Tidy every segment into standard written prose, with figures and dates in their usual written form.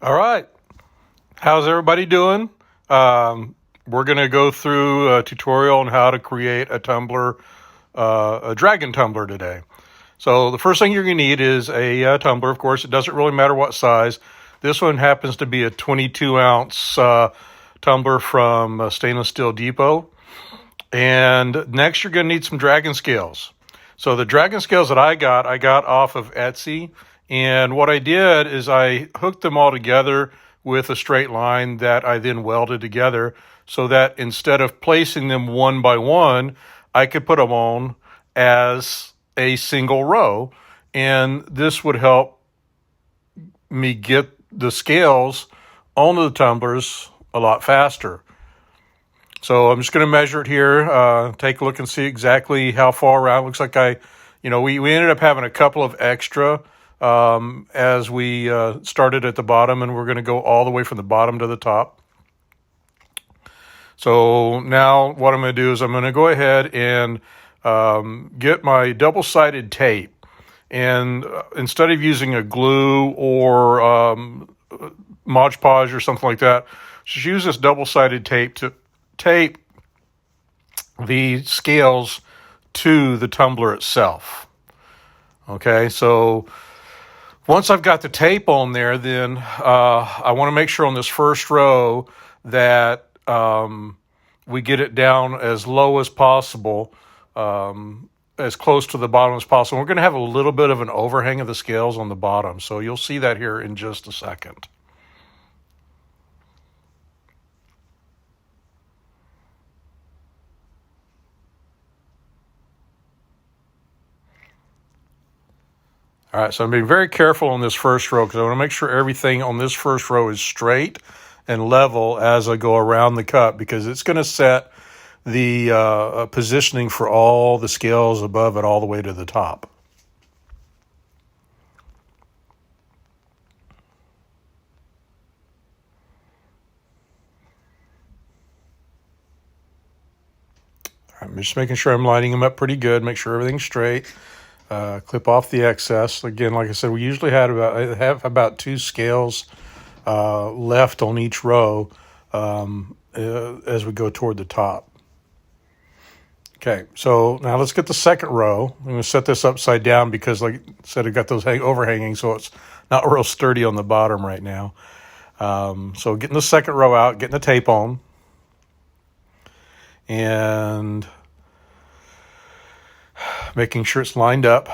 All right. How's everybody doing? We're going to go through a tutorial on how to create a tumbler, a dragon tumbler today. So the first thing you're going to need is a tumbler. Of course, it doesn't really matter what size. This one happens to be a 22-ounce tumbler from Stainless Steel Depot. And next, you're going to need some dragon scales. So the dragon scales that I got off of Etsy. And what I did is I hooked them all together with a straight line that I then welded together so that instead of placing them one by one, I could put them on as a single row. And this would help me get the scales onto the tumblers a lot faster. So I'm just going to measure it here, take a look and see exactly how far around. Looks like we ended up having a couple of extra as we started at the bottom, and we're going to go all the way from the bottom to the top. So now what I'm going to do is I'm going to go ahead and get my double-sided tape. And instead of using a glue or Mod Podge or something like that, just use this double-sided tape to tape the scales to the tumbler itself. Okay, so once I've got the tape on there, then I want to make sure on this first row that we get it down as low as possible, as close to the bottom as possible. We're going to have a little bit of an overhang of the scales on the bottom, so you'll see that here in just a second. All right, so I'm being very careful on this first row because I want to make sure everything on this first row is straight and level as I go around the cut, because it's going to set the positioning for all the scales above it all the way to the top. I'm just making sure I'm lining them up pretty good, make sure everything's straight. Clip off the excess. Again, like I said, we usually have about 2 scales left on each row as we go toward the top. Okay, so now let's get the second row. I'm going to set this upside down because, like I said, I've got those overhanging, so it's not real sturdy on the bottom right now. So getting the second row out, getting the tape on, and making sure it's lined up.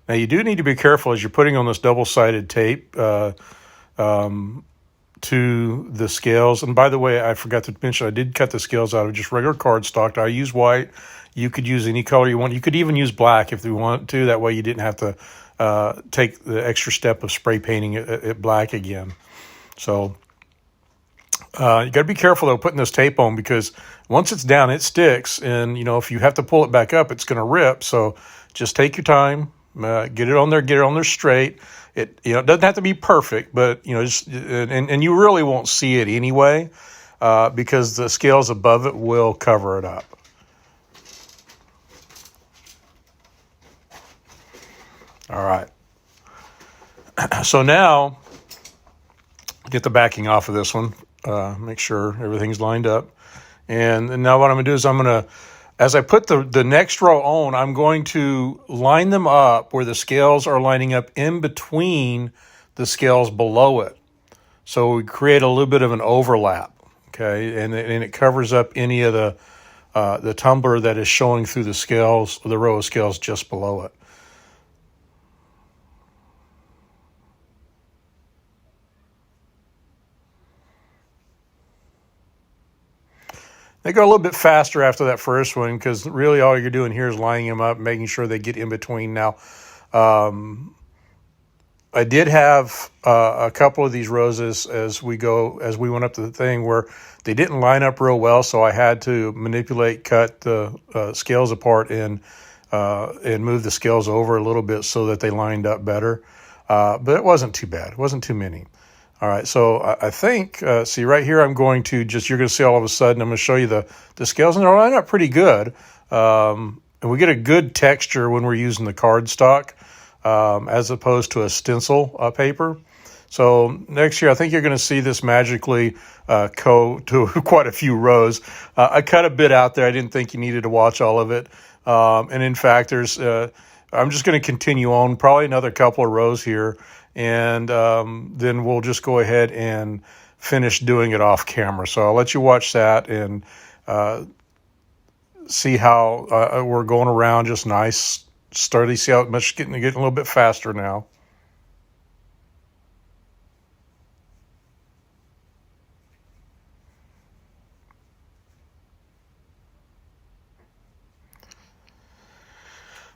Now you do need to be careful as you're putting on this double-sided tape to the scales. And by the way, I forgot to mention, I did cut the scales out of just regular cardstock. I use white. You could use any color you want. You could even use black if you want to. That way you didn't have to take the extra step of spray painting it black again. So you got to be careful, though, putting this tape on, because once it's down, it sticks. And, if you have to pull it back up, it's going to rip. So just take your time, get it on there straight. It doesn't have to be perfect, but, and you really won't see it anyway, because the scales above it will cover it up. All right. So now, get the backing off of this one. Make sure everything's lined up. And now what I'm going to do is as I put the next row on, I'm going to line them up where the scales are lining up in between the scales below it. So we create a little bit of an overlap, okay? And it covers up any of the tumbler that is showing through the scales, the row of scales just below it. They go a little bit faster after that first one because really all you're doing here is lining them up, making sure they get in between. Now, I did have a couple of these roses as we went up to the thing where they didn't line up real well, so I had to cut the scales apart and move the scales over a little bit so that they lined up better. But it wasn't too bad. It wasn't too many. All right, so I think, see right here, you're going to see all of a sudden, I'm going to show you the scales, and they're lining up pretty good. And we get a good texture when we're using the cardstock. as opposed to a stencil paper. So next year, I think you're going to see this magically go to quite a few rows. I cut a bit out there. I didn't think you needed to watch all of it. And in fact, I'm just going to continue on probably another couple of rows here. And then we'll just go ahead and finish doing it off camera. So I'll let you watch that and see how we're going around just nice, sturdy. See how it's getting a little bit faster now.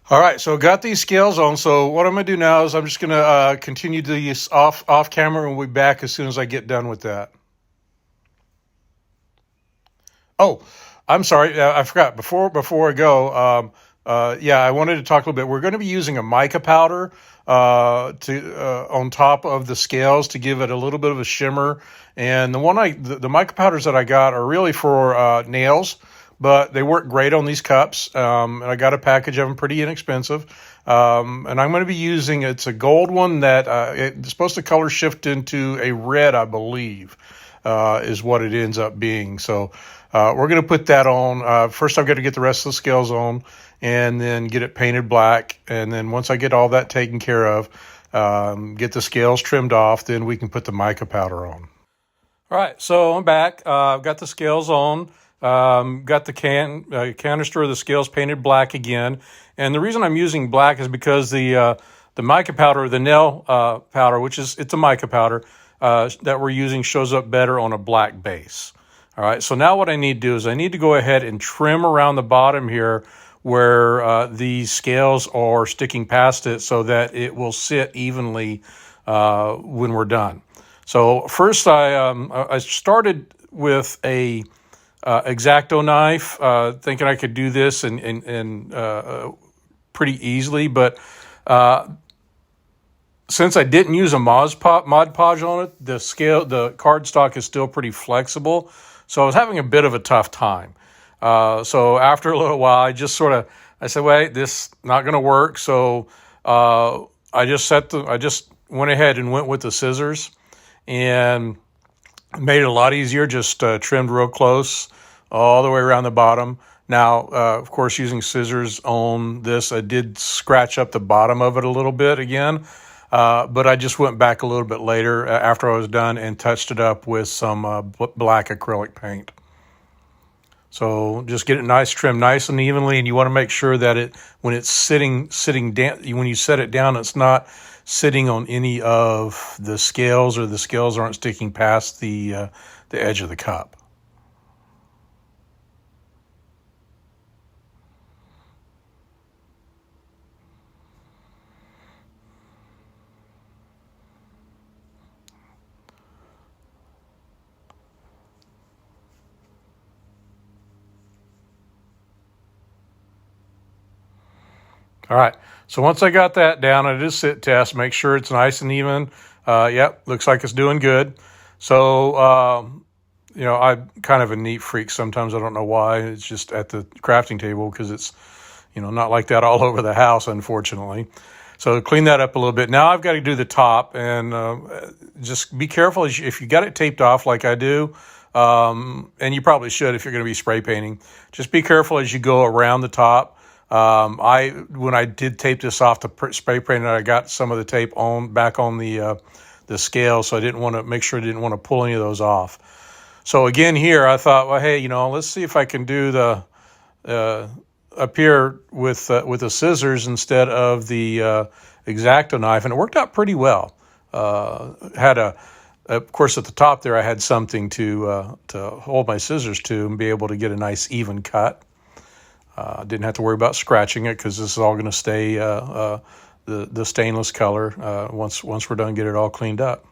All right, so got these scales on. So what I'm going to do now is I'm just going to continue these off camera, and we'll be back as soon as I get done with that. Oh, I'm sorry, I forgot. Before I go, yeah, I wanted to talk a little bit. We're going to be using a mica powder on top of the scales to give it a little bit of a shimmer. And the mica powders that I got are really for nails, but they work great on these cups. And I got a package of them, pretty inexpensive. And I'm going to be using, it's a gold one that it's supposed to color shift into a red, I believe, is what it ends up being. So we're going to put that on. First, I've got to get the rest of the scales on and then get it painted black. And then once I get all that taken care of, get the scales trimmed off, then we can put the mica powder on. All right, so I'm back. I've got the scales on. Got the canister of the scales painted black again. And the reason I'm using black is because the mica powder, the nail powder, it's a mica powder that we're using, shows up better on a black base. All right, so now what I need to do is I need to go ahead and trim around the bottom here where these scales are sticking past it so that it will sit evenly when we're done. So first I started with a X-Acto knife, thinking I could do this and pretty easily, but since I didn't use a Mod Podge on it, the cardstock is still pretty flexible, so I was having a bit of a tough time. So after a little while, I said, wait, this not going to work. So I just went ahead and went with the scissors and made it a lot easier. Just trimmed real close all the way around the bottom. Now, of course, using scissors on this, I did scratch up the bottom of it a little bit again. But I just went back a little bit later after I was done and touched it up with some black acrylic paint. So just get it nice, trimmed nice and evenly, and you want to make sure that when it's sitting down, when you set it down, it's not sitting on any of the scales, or the scales aren't sticking past the edge of the cup. All right, so once I got that down, I did a sit test, make sure it's nice and even. Yep, looks like it's doing good. So, I'm kind of a neat freak sometimes. I don't know why. It's just at the crafting table because it's, not like that all over the house, unfortunately. So clean that up a little bit. Now I've got to do the top, and just be careful if you got it taped off like I do, and you probably should if you're going to be spray painting. Just be careful as you go around the top. When I did tape this off the spray paint, I got some of the tape back on the scale, so I didn't want to pull any of those off. So again, here I thought, well, hey, let's see if I can do the up here with the scissors instead of the X-Acto knife, and it worked out pretty well. Of course, at the top there, I had something to hold my scissors to and be able to get a nice even cut. Didn't have to worry about scratching it because this is all going to stay the stainless color once we're done, get it all cleaned up.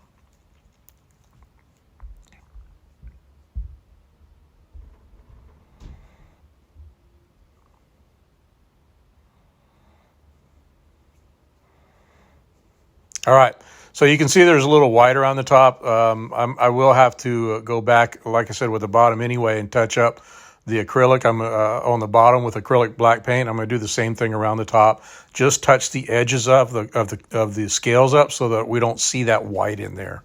All right, so you can see there's a little white around the top. I will have to go back, like I said, with the bottom anyway, and touch up the acrylic. I'm on the bottom with acrylic black paint. I'm going to do the same thing around the top. Just touch the edges of the scales up so that we don't see that white in there.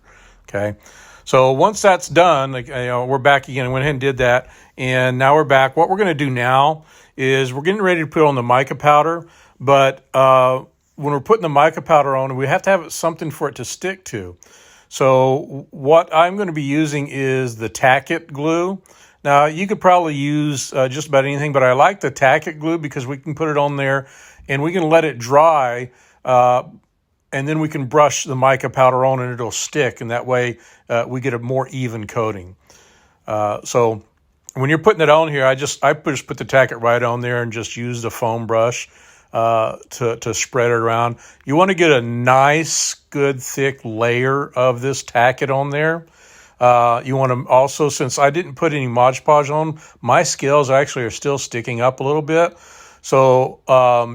Okay. So once that's done, we're back again. I went ahead and did that, and now we're back. What we're going to do now is we're getting ready to put on the mica powder, but when we're putting the mica powder on, we have to have something for it to stick to. So what I'm going to be using is the Tack It glue. Now, you could probably use just about anything, but I like the Tack It glue because we can put it on there and we can let it dry, and then we can brush the mica powder on and it'll stick, and that way we get a more even coating. So when you're putting it on here, I just put the Tack It right on there and just use the foam brush to spread it around. You want to get a nice, good, thick layer of this Tack It on there. You want to also, since I didn't put any Mod Podge on, my scales actually are still sticking up a little bit. So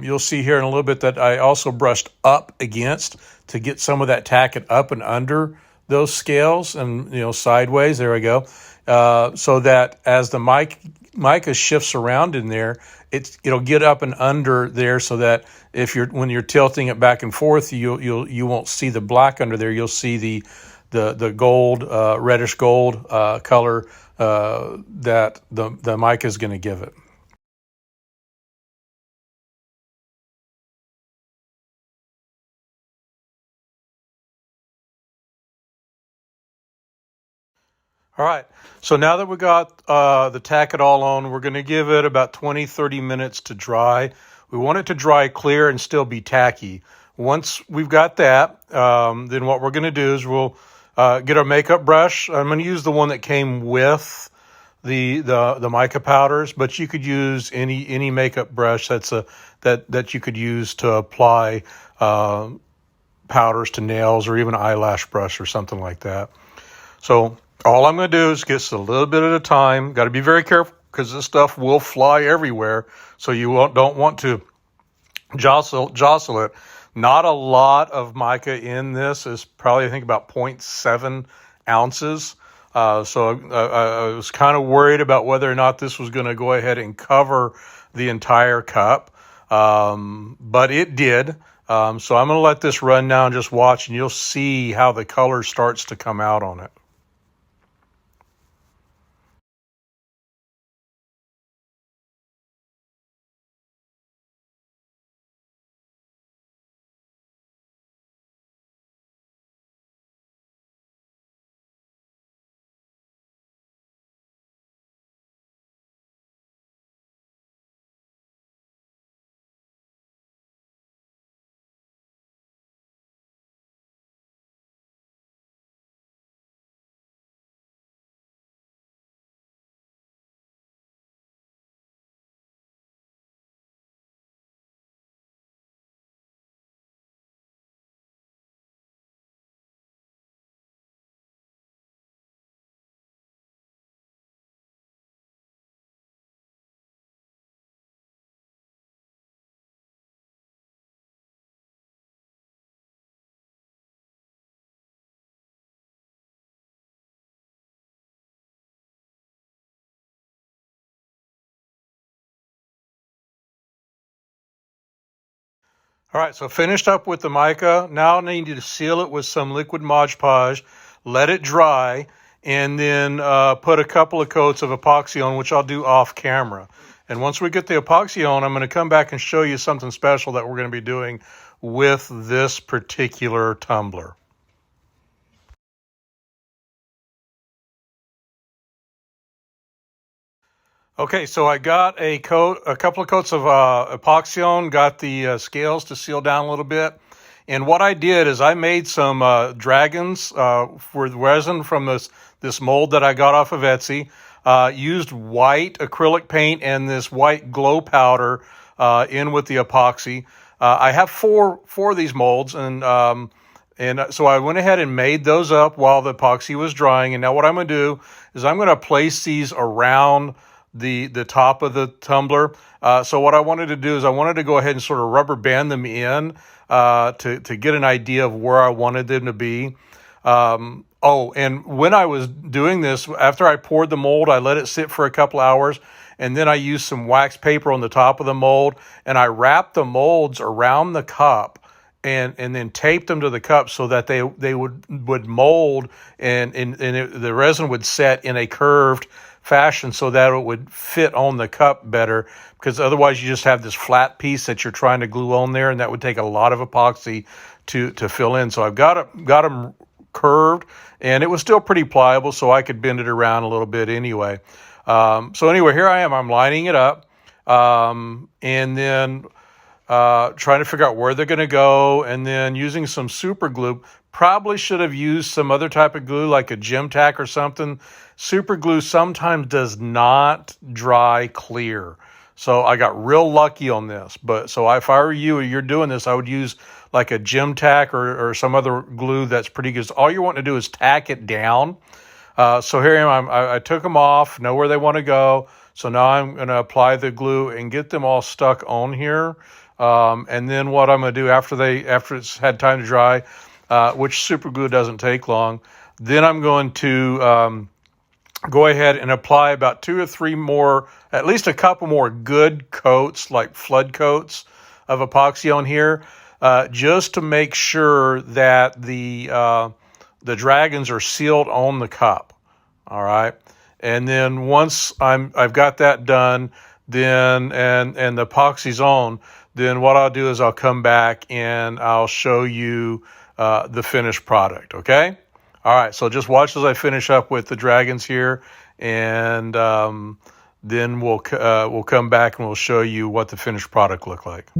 you'll see here in a little bit that I also brushed up against to get some of that Tack It up and under those scales and, sideways. There we go. So that as the mica shifts around in there, it'll get up and under there, so that when you're tilting it back and forth, you won't see the black under there. You'll see the gold, reddish gold color that the mica is going to give it. All right, so now that we got the Tack It all on, we're going to give it about 20-30 minutes to dry. We want it to dry clear and still be tacky. Once we've got that, then what we're going to do is we'll get our makeup brush. I'm going to use the one that came with the mica powders, but you could use any makeup brush that you could use to apply powders to nails, or even eyelash brush or something like that. So all I'm going to do is just a little bit at a time. Got to be very careful because this stuff will fly everywhere, so you don't want to jostle it. Not a lot of mica in this. Is probably, I think, about 0.7 ounces. So I was kind of worried about whether or not this was going to go ahead and cover the entire cup, but it did. So I'm going to let this run now and just watch, and you'll see how the color starts to come out on it. All right, so finished up with the mica. Now I need to seal it with some liquid Mod Podge, let it dry, and then put a couple of coats of epoxy on, which I'll do off camera. And once we get the epoxy on, I'm going to come back and show you something special that we're going to be doing with this particular tumbler. Okay, so I got a couple of coats of epoxy on, got the scales to seal down a little bit. And what I did is I made some dragons for resin from this mold that I got off of Etsy. Used white acrylic paint and this white glow powder in with the epoxy. I have four of these molds, and so I went ahead and made those up while the epoxy was drying. And now what I'm going to do is I'm going to place these around the top of the tumbler. So what I wanted to do is I wanted to go ahead and sort of rubber band them in to get an idea of where I wanted them to be. Oh, and when I was doing this, after I poured the mold, I let it sit for a couple hours, and then I used some wax paper on the top of the mold, and I wrapped the molds around the cup, and then taped them to the cup so that they would mold, and the resin would set in a curved fashion so that it would fit on the cup better, because otherwise you just have this flat piece that you're trying to glue on there, and that would take a lot of epoxy to fill in. So I've got them curved, and it was still pretty pliable, so I could bend it around a little bit anyway. So anyway, here I am. I'm lining it up, and then trying to figure out where they're going to go, and then using some super glue. Probably should have used some other type of glue, like a gem tack or something. Super glue sometimes does not dry clear. So I got real lucky on this. But so if I were you and you're doing this, I would use like a gem tack or some other glue that's pretty good. All you want to do is tack it down. So here I am. I took them off, know where they want to go. So now I'm going to apply the glue and get them all stuck on here. And then what I'm going to do after it's had time to dry, which super glue doesn't take long, then I'm going to go ahead and apply about 2 or 3 more, at least a couple more good coats, like flood coats of epoxy on here, just to make sure that the dragons are sealed on the cup. All right. And then once I've got that done, then and the epoxy's on, then what I'll do is I'll come back and I'll show you the finished product. Okay. All right. So just watch as I finish up with the dragons here, and then we'll come back and we'll show you what the finished product looked like.